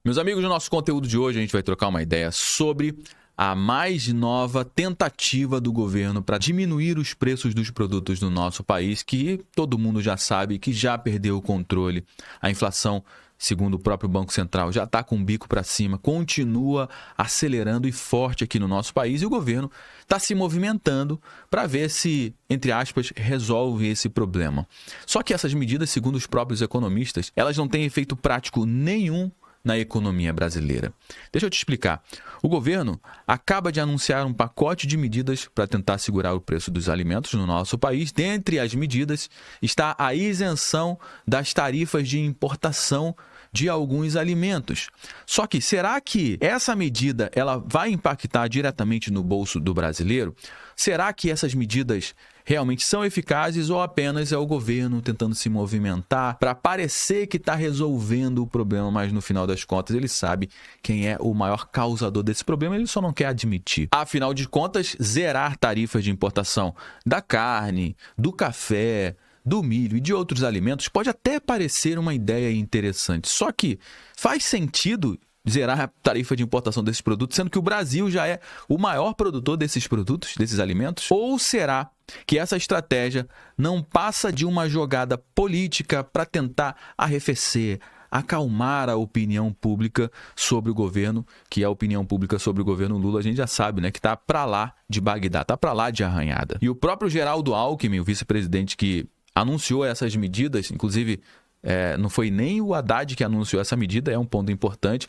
Meus amigos, no nosso conteúdo de hoje a gente vai trocar uma ideia sobre a mais nova tentativa do governo para diminuir os preços dos produtos no nosso país, que todo mundo já sabe que já perdeu o controle. A inflação, segundo o próprio Banco Central, já está com o bico para cima, continua acelerando e forte aqui no nosso país, e o governo está se movimentando para ver se, entre aspas, resolve esse problema. Só que essas medidas, segundo os próprios economistas, elas não têm efeito prático nenhum na economia brasileira. Deixa eu te explicar. O governo acaba de anunciar um pacote de medidas para tentar segurar o preço dos alimentos no nosso país. Dentre as medidas está a isenção das tarifas de importação de alguns alimentos. Só que será que essa medida ela vai impactar diretamente no bolso do brasileiro? Será que essas medidas realmente são eficazes ou apenas é o governo tentando se movimentar para parecer que está resolvendo o problema, mas no final das contas ele sabe quem é o maior causador desse problema, ele só não quer admitir. Afinal de contas, zerar tarifas de importação da carne, do café, do milho e de outros alimentos pode até parecer uma ideia interessante, só que faz sentido zerar a tarifa de importação desses produtos, sendo que o Brasil já é o maior produtor desses produtos, desses alimentos? Ou será que essa estratégia não passa de uma jogada política para tentar arrefecer, acalmar a opinião pública sobre o governo, que a opinião pública sobre o governo Lula, a gente já sabe, né, que está para lá de Bagdá, está para lá de arranhada. E o próprio Geraldo Alckmin, o vice-presidente que anunciou essas medidas, inclusive não foi nem o Haddad que anunciou essa medida, é um ponto importante.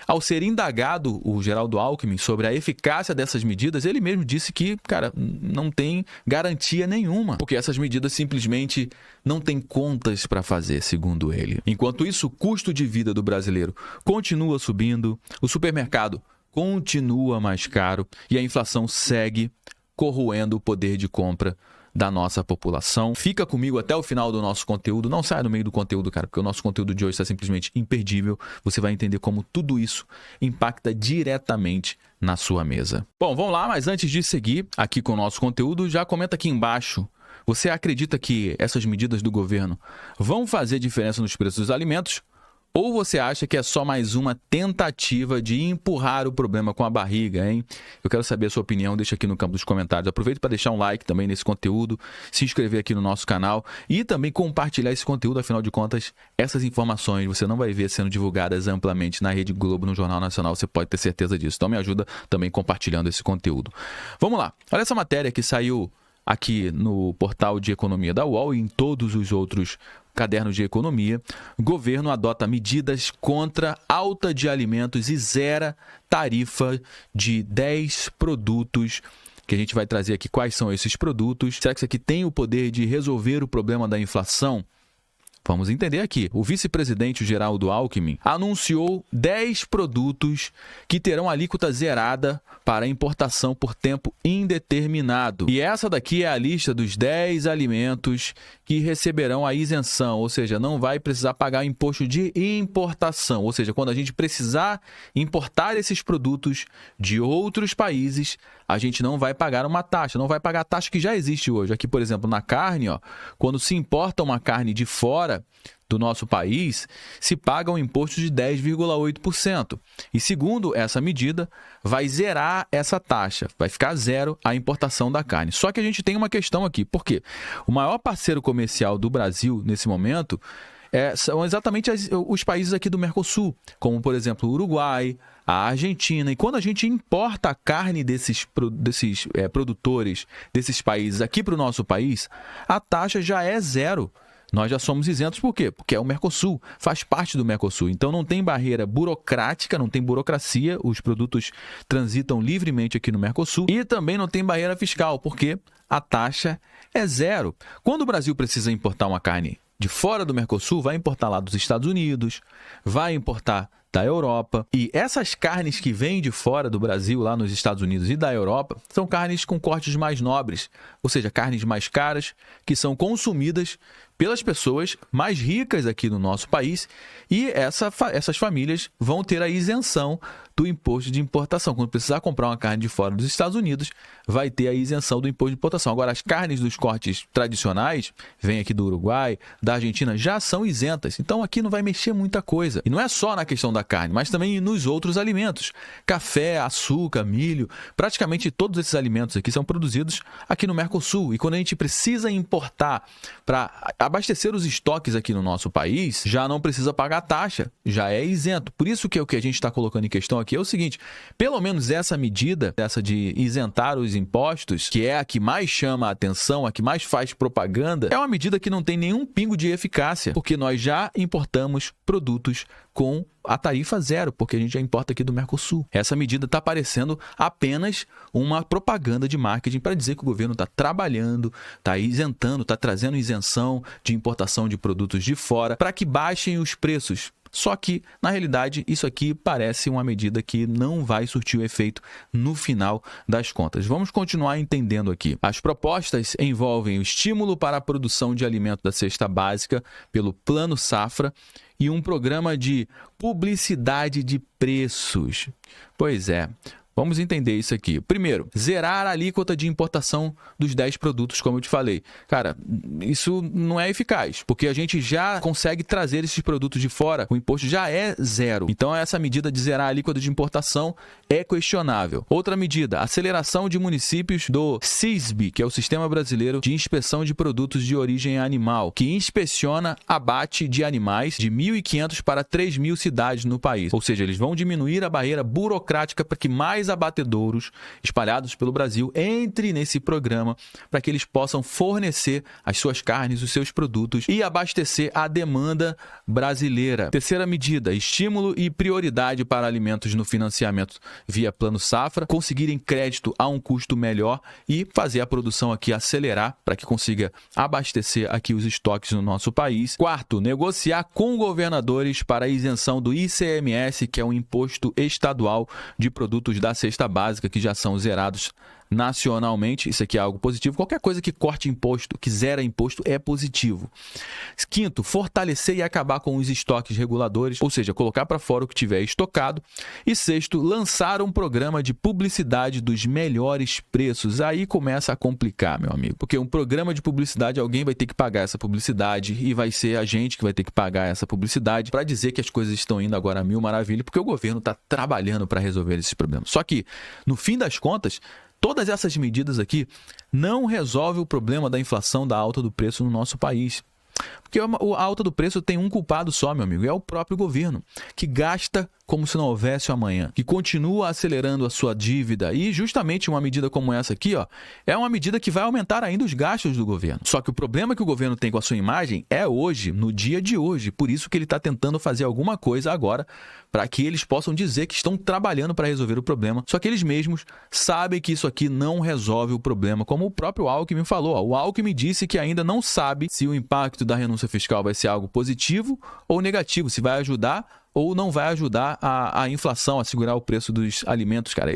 Ao ser indagado o Geraldo Alckmin sobre a eficácia dessas medidas, ele mesmo disse que, cara, não tem garantia nenhuma, porque essas medidas simplesmente não têm contas para fazer, segundo ele. Enquanto isso, o custo de vida do brasileiro continua subindo, o supermercado continua mais caro e a inflação segue corroendo o poder de compra da nossa população. Fica comigo até o final do nosso conteúdo. Não saia no meio do conteúdo, cara, porque o nosso conteúdo de hoje está simplesmente imperdível. Você vai entender como tudo isso impacta diretamente na sua mesa. Bom, vamos lá, mas antes de seguir aqui com o nosso conteúdo, já comenta aqui embaixo. Você acredita que essas medidas do governo vão fazer diferença nos preços dos alimentos? Ou você acha que é só mais uma tentativa de empurrar o problema com a barriga, hein? Eu quero saber a sua opinião, deixa aqui no campo dos comentários. Aproveita para deixar um like também nesse conteúdo, se inscrever aqui no nosso canal e também compartilhar esse conteúdo. Afinal de contas, essas informações você não vai ver sendo divulgadas amplamente na Rede Globo, no Jornal Nacional, você pode ter certeza disso. Então me ajuda também compartilhando esse conteúdo. Vamos lá, olha essa matéria que saiu aqui no portal de economia da UOL e em todos os outros cadernos de economia. O governo adota medidas contra alta de alimentos e zera tarifa de 10 produtos, que a gente vai trazer aqui quais são esses produtos. Será que isso aqui tem o poder de resolver o problema da inflação? Vamos entender aqui. O vice-presidente Geraldo Alckmin anunciou 10 produtos que terão alíquota zerada para importação por tempo indeterminado. E essa daqui é a lista dos 10 alimentos que receberão a isenção, ou seja, não vai precisar pagar imposto de importação. Ou seja, quando a gente precisar importar esses produtos de outros países, a gente não vai pagar uma taxa, não vai pagar a taxa que já existe hoje. Aqui, por exemplo, na carne, ó, quando se importa uma carne de fora do nosso país, se paga um imposto de 10,8%. E segundo essa medida, vai zerar essa taxa, vai ficar zero a importação da carne. Só que a gente tem uma questão aqui, por quê? O maior parceiro comercial do Brasil, nesse momento, são exatamente os países aqui do Mercosul, como, por exemplo, o Uruguai, a Argentina. E quando a gente importa a carne desses produtores desses países aqui para o nosso país, a taxa já é zero. Nós já somos isentos, por quê? Porque é o Mercosul, faz parte do Mercosul. Então não tem barreira burocrática, não tem burocracia, os produtos transitam livremente aqui no Mercosul e também não tem barreira fiscal, porque a taxa é zero. Quando o Brasil precisa importar uma carne de fora do Mercosul, vai importar lá dos Estados Unidos, vai importar da Europa. E essas carnes que vêm de fora do Brasil, lá nos Estados Unidos e da Europa, são carnes com cortes mais nobres, ou seja, carnes mais caras que são consumidas pelas pessoas mais ricas aqui no nosso país, e essas famílias vão ter a isenção do imposto de importação. Quando precisar comprar uma carne de fora dos Estados Unidos, vai ter a isenção do imposto de importação. Agora, as carnes dos cortes tradicionais, vem aqui do Uruguai, da Argentina, já são isentas. Então, aqui não vai mexer muita coisa. E não é só na questão da carne, mas também nos outros alimentos. Café, açúcar, milho, praticamente todos esses alimentos aqui são produzidos aqui no Mercosul. E quando a gente precisa importar para abastecer os estoques aqui no nosso país, já não precisa pagar taxa, já é isento. Por isso que o que a gente está colocando em questão aqui é o seguinte: pelo menos essa medida, essa de isentar os impostos, que é a que mais chama a atenção, a que mais faz propaganda, é uma medida que não tem nenhum pingo de eficácia, porque nós já importamos produtos com a tarifa zero, porque a gente já importa aqui do Mercosul. Essa medida está parecendo apenas uma propaganda de marketing para dizer que o governo está trabalhando, está isentando, está trazendo isenção de importação de produtos de fora para que baixem os preços. Só que, na realidade, isso aqui parece uma medida que não vai surtir o efeito no final das contas. Vamos continuar entendendo aqui. As propostas envolvem o estímulo para a produção de alimento da cesta básica pelo Plano Safra e um programa de publicidade de preços. Pois é. Vamos entender isso aqui. Primeiro, zerar a alíquota de importação dos 10 produtos, como eu te falei. Cara, isso não é eficaz, porque a gente já consegue trazer esses produtos de fora, o imposto já é zero. Então, essa medida de zerar a alíquota de importação é questionável. Outra medida, aceleração de municípios do SISB, que é o Sistema Brasileiro de Inspeção de Produtos de Origem Animal, que inspeciona abate de animais de 1.500 para 3.000 cidades no país. Ou seja, eles vão diminuir a barreira burocrática para que mais abatedouros espalhados pelo Brasil entrem nesse programa para que eles possam fornecer as suas carnes, os seus produtos e abastecer a demanda brasileira. Terceira medida, estímulo e prioridade para alimentos no financiamento via Plano Safra, conseguirem crédito a um custo melhor e fazer a produção aqui acelerar para que consiga abastecer aqui os estoques no nosso país. Quarto, negociar com governadores para a isenção do ICMS, que é um imposto estadual de produtos da cesta básica, que já são zerados nacionalmente. Isso aqui é algo positivo. Qualquer coisa que corte imposto, que zera imposto, é positivo. Quinto, fortalecer e acabar com os estoques reguladores, ou seja, colocar para fora o que tiver estocado. E sexto, lançar um programa de publicidade dos melhores preços. Aí começa a complicar, meu amigo, porque um programa de publicidade, alguém vai ter que pagar essa publicidade e vai ser a gente que vai ter que pagar essa publicidade para dizer que as coisas estão indo agora a mil maravilhas, porque o governo está trabalhando para resolver esses problemas. Só que, no fim das contas, todas essas medidas aqui não resolvem o problema da inflação, da alta do preço no nosso país. Porque a alta do preço tem um culpado só, meu amigo, é o próprio governo, que gasta como se não houvesse o amanhã, que continua acelerando a sua dívida. E justamente uma medida como essa aqui, ó, é uma medida que vai aumentar ainda os gastos do governo. Só que o problema que o governo tem com a sua imagem é hoje, no dia de hoje. Por isso que ele está tentando fazer alguma coisa agora para que eles possam dizer que estão trabalhando para resolver o problema. Só que eles mesmos sabem que isso aqui não resolve o problema, como o próprio Alckmin falou. Ó, o Alckmin disse que ainda não sabe se o impacto da renúncia fiscal vai ser algo positivo ou negativo, se vai ajudar ou não vai ajudar a inflação, a segurar o preço dos alimentos, cara.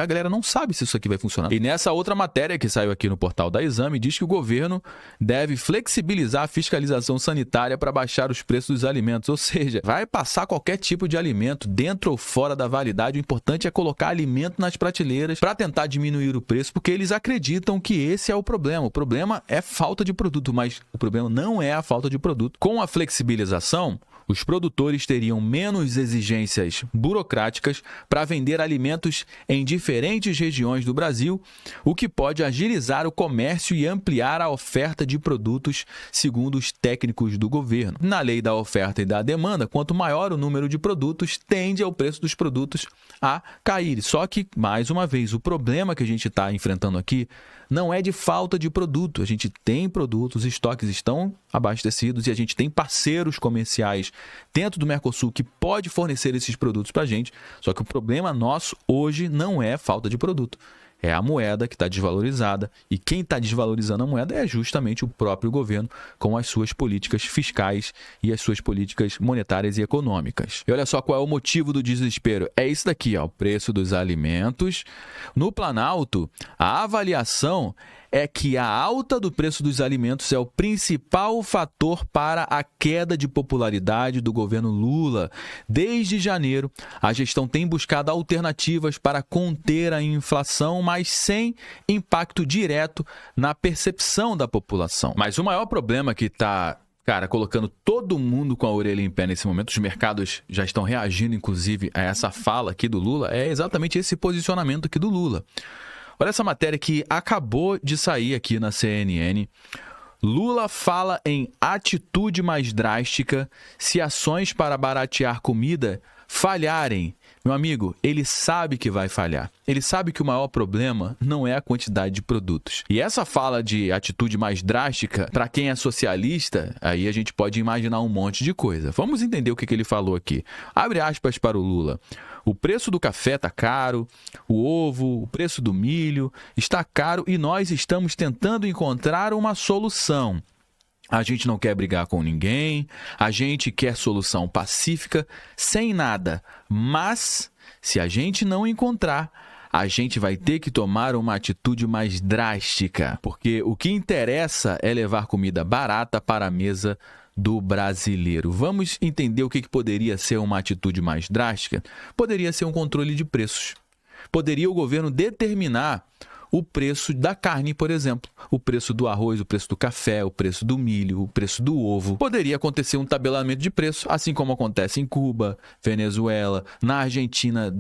A galera não sabe se isso aqui vai funcionar. E nessa outra matéria que saiu aqui no portal da Exame, diz que o governo deve flexibilizar a fiscalização sanitária para baixar os preços dos alimentos. Ou seja, vai passar qualquer tipo de alimento, dentro ou fora da validade. O importante é colocar alimento nas prateleiras para tentar diminuir o preço, porque eles acreditam que esse é o problema. O problema é falta de produto, mas o problema não é a falta de produto. Com a flexibilização, os produtores teriam menos exigências burocráticas para vender alimentos em diferentes regiões do Brasil, o que pode agilizar o comércio e ampliar a oferta de produtos, segundo os técnicos do governo. Na lei da oferta e da demanda, quanto maior o número de produtos, tende ao preço dos produtos a cair. Só que, mais uma vez, o problema que a gente está enfrentando aqui não é de falta de produto. A gente tem produtos, os estoques estão abastecidos e a gente tem parceiros comerciais dentro do Mercosul que pode fornecer esses produtos para a gente. Só que o problema nosso hoje não é falta de produto. É a moeda que está desvalorizada, e quem está desvalorizando a moeda é justamente o próprio governo com as suas políticas fiscais e as suas políticas monetárias e econômicas. E olha só qual é o motivo do desespero. É isso daqui, ó, o preço dos alimentos. No Planalto, a avaliação é que a alta do preço dos alimentos é o principal fator para a queda de popularidade do governo Lula. Desde janeiro, a gestão tem buscado alternativas para conter a inflação, mas sem impacto direto na percepção da população. Mas o maior problema que está colocando todo mundo com a orelha em pé nesse momento, os mercados já estão reagindo, inclusive, a essa fala aqui do Lula, é exatamente esse posicionamento aqui do Lula. Olha essa matéria que acabou de sair aqui na CNN. Lula fala em atitude mais drástica se ações para baratear comida falharem. Meu amigo, ele sabe que vai falhar. Ele sabe que o maior problema não é a quantidade de produtos. E essa fala de atitude mais drástica, para quem é socialista, aí a gente pode imaginar um monte de coisa. Vamos entender o que ele falou aqui. Abre aspas para o Lula. O preço do café está caro, o ovo, o preço do milho está caro e nós estamos tentando encontrar uma solução. A gente não quer brigar com ninguém, a gente quer solução pacífica, sem nada. Mas, se a gente não encontrar, a gente vai ter que tomar uma atitude mais drástica. Porque o que interessa é levar comida barata para a mesa do brasileiro. Vamos entender o que poderia ser uma atitude mais drástica? Poderia ser um controle de preços. Poderia o governo determinar o preço da carne, por exemplo, o preço do arroz, o preço do café, o preço do milho, o preço do ovo. Poderia acontecer um tabelamento de preço, assim como acontece em Cuba, Venezuela, na Argentina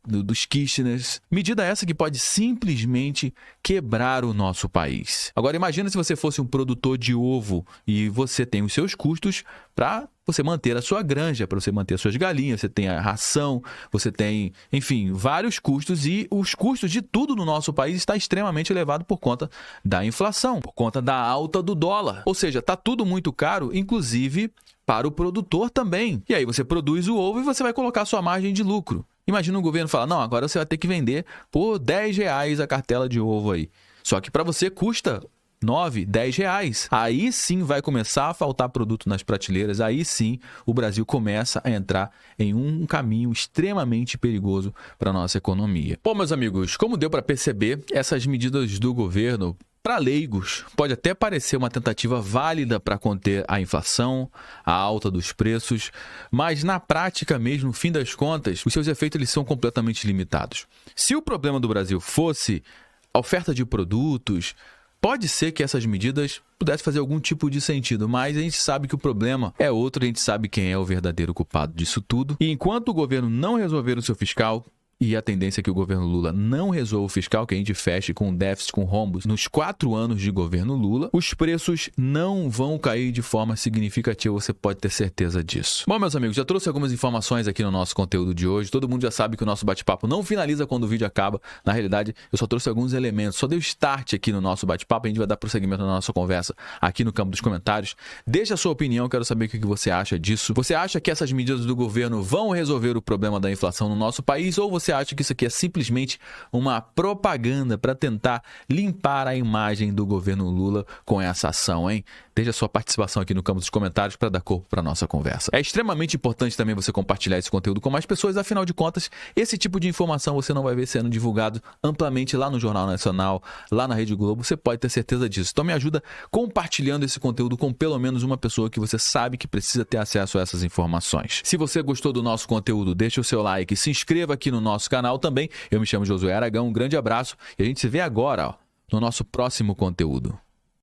dos Kirchners. Medida essa que pode simplesmente quebrar o nosso país. Agora imagina se você fosse um produtor de ovo e você tem os seus custos para você manter a sua granja, para você manter as suas galinhas, você tem a ração, você tem, enfim, vários custos e os custos de tudo no nosso país está extremamente elevado por conta da inflação, por conta da alta do dólar. Ou seja, está tudo muito caro, inclusive para o produtor também. E aí você produz o ovo e você vai colocar a sua margem de lucro. Imagina o governo falar, não, agora você vai ter que vender por R$10 a cartela de ovo aí. Só que para você custa R$9, R$10. Aí sim vai começar a faltar produto nas prateleiras, aí sim o Brasil começa a entrar em um caminho extremamente perigoso para a nossa economia. Bom, meus amigos, como deu para perceber, essas medidas do governo, para leigos, pode até parecer uma tentativa válida para conter a inflação, a alta dos preços, mas na prática mesmo, no fim das contas, os seus efeitos eles são completamente limitados. Se o problema do Brasil fosse a oferta de produtos, pode ser que essas medidas pudessem fazer algum tipo de sentido, mas a gente sabe que o problema é outro, a gente sabe quem é o verdadeiro culpado disso tudo. E enquanto o governo não resolver o seu fiscal, e a tendência é que o governo Lula não resolva o fiscal, que a gente feche com déficit, com rombos, nos 4 anos de governo Lula, os preços não vão cair de forma significativa, você pode ter certeza disso. Bom, meus amigos, já trouxe algumas informações aqui no nosso conteúdo de hoje. Todo mundo já sabe que o nosso bate-papo não finaliza quando o vídeo acaba. Na realidade, eu só trouxe alguns elementos, só dei o start aqui no nosso bate-papo. A gente vai dar prosseguimento na nossa conversa aqui no campo dos comentários. Deixa a sua opinião, quero saber o que você acha disso. Você acha que essas medidas do governo vão resolver o problema da inflação no nosso país ou você acha que isso aqui é simplesmente uma propaganda para tentar limpar a imagem do governo Lula com essa ação, hein? Deixa a sua participação aqui no campo dos comentários para dar corpo para a nossa conversa. É extremamente importante também você compartilhar esse conteúdo com mais pessoas, afinal de contas, esse tipo de informação você não vai ver sendo divulgado amplamente lá no Jornal Nacional, lá na Rede Globo, você pode ter certeza disso. Então me ajuda compartilhando esse conteúdo com pelo menos uma pessoa que você sabe que precisa ter acesso a essas informações. Se você gostou do nosso conteúdo, deixa o seu like, se inscreva aqui no nosso canal também. Eu me chamo Josué Aragão, um grande abraço e a gente se vê agora, no nosso próximo conteúdo.